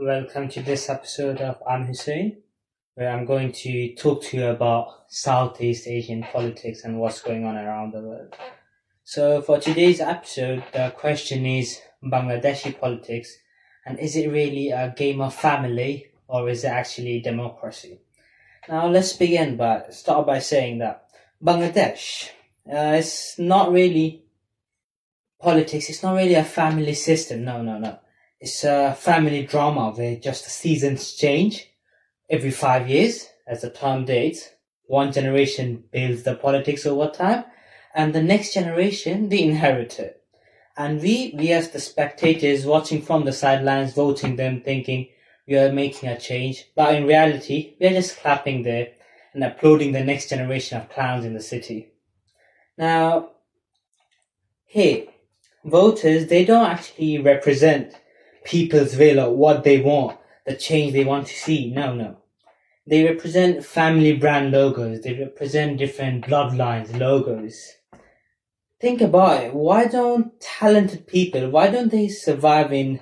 welcome to this episode of I'm Hussein, where I'm going to talk to you about Southeast Asian politics and what's going on around the world. So, for today's episode, the question is Bangladeshi politics, and is it really a game of family or is it actually democracy? Now, let's start by saying that Bangladesh is not really politics, it's not really a family system. No. It's a family drama where just the seasons change every 5 years as the term dates. One generation builds the politics over time, and the next generation, they inherit it. And we as the spectators watching from the sidelines, voting them, thinking we are making a change. But in reality, we are just clapping there and applauding the next generation of clowns in the city. Now, here, voters, they don't actually represent people's will or what they want, the change they want to see. No. They represent family brand logos. They represent different bloodlines, logos. Think about it. Why don't talented people, why don't they survive in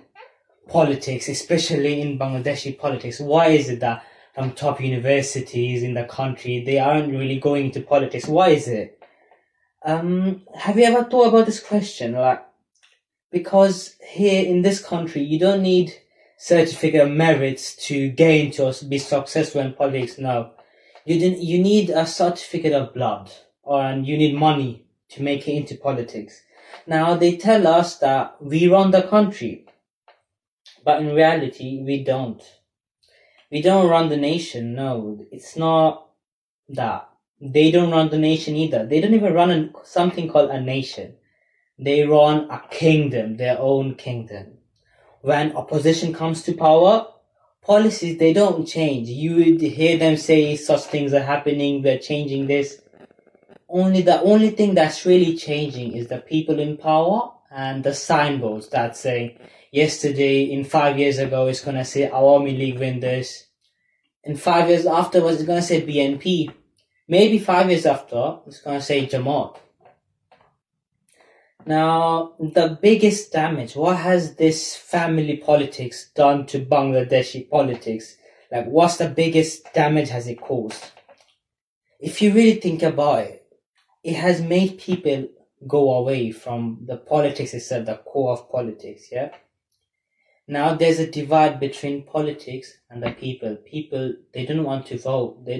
politics, especially in Bangladeshi politics? Why is it that from top universities in the country, they aren't really going into politics? Why is it? Have you ever thought about this question? Because here in this country, you don't need certificate of merits to gain to be successful in politics. No, you need a certificate of blood, and you need money to make it into politics. Now they tell us that we run the country, but in reality, we don't. We don't run the nation. No, it's not that. They don't run the nation either. They don't even run something called a nation. They run a kingdom, their own kingdom. When opposition comes to power, policies, they don't change. You would hear them say such things are happening, we're changing this. The only thing that's really changing is the people in power and the signboards that say, in 5 years ago, it's going to say Awami League win this. In 5 years afterwards, it's going to say BNP. Maybe 5 years after, it's going to say Jamaat. Now, the biggest damage, what has this family politics done to Bangladeshi politics? What's the biggest damage has it caused? If you really think about it, it has made people go away from the politics itself, the core of politics, yeah? Now, there's a divide between politics and the people. People, they don't want to vote. They're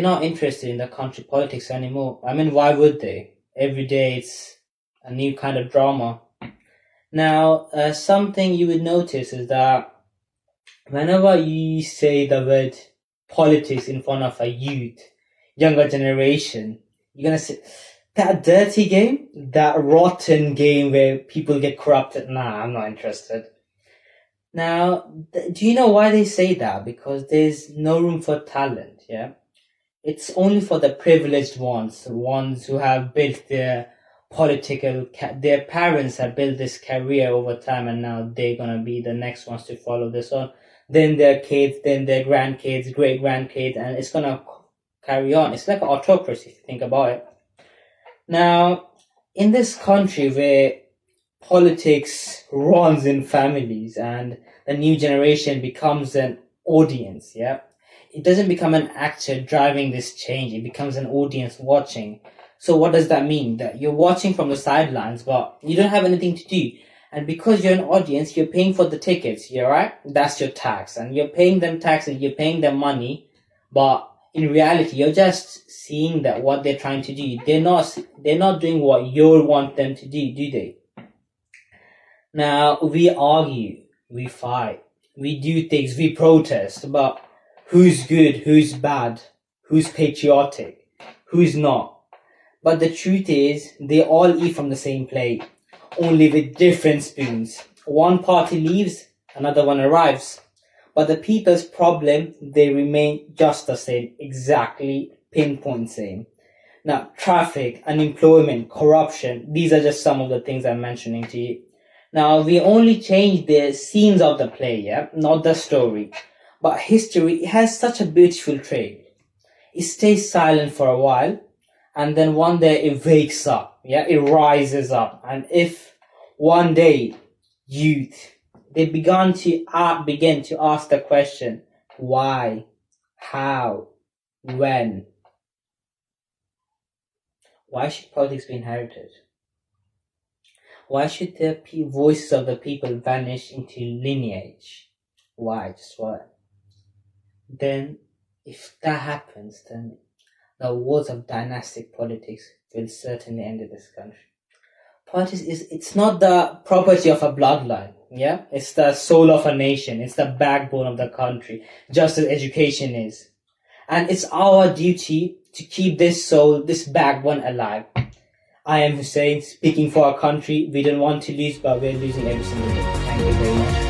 not interested in the country politics anymore. I mean, why would they? Every day it's a new kind of drama. Now, something you would notice is that whenever you say the word politics in front of a younger generation, you're going to say, that dirty game, that rotten game where people get corrupted. Nah, I'm not interested. Now, do you know why they say that? Because there's no room for talent, yeah? It's only for the privileged ones, the ones who have built their their parents have built this career over time, and now they're gonna be the next ones to follow this on. Then their kids, then their grandkids, great grandkids, and it's gonna carry on. It's like an autocracy if you think about it. Now, in this country where politics runs in families and the new generation becomes an audience, yeah? It doesn't become an actor driving this change. It becomes an audience watching. So what does that mean? That you're watching from the sidelines, but you don't have anything to do. And because you're an audience, you're paying for the tickets, yeah, right? That's your tax. And you're paying them taxes, you're paying them money. But in reality, you're just seeing that what they're trying to do. They're not doing what you want them to do they? Now, we argue, we fight, we do things, we protest, but who's good, who's bad, who's patriotic, who's not. But the truth is, they all eat from the same plate, only with different spoons. One party leaves, another one arrives. But the people's problem, they remain just the same, exactly pinpoint same. Now, traffic, unemployment, corruption, these are just some of the things I'm mentioning to you. Now, we only change the scenes of the play, yeah, not the story. But history has such a beautiful trait. It stays silent for a while, and then one day it wakes up, yeah, it rises up. And if one day youth, they begin to ask the question, why, how, when? Why should politics be inherited? Why should the voices of the people vanish into lineage? Why? Just why? Then, if that happens, then the wars of dynastic politics will certainly end in this country. Politics it's not the property of a bloodline, yeah? It's the soul of a nation, it's the backbone of the country, just as education is. And it's our duty to keep this soul, this backbone alive. I am Hussein, speaking for our country. We don't want to lose, but we're losing every single day. Thank you very much.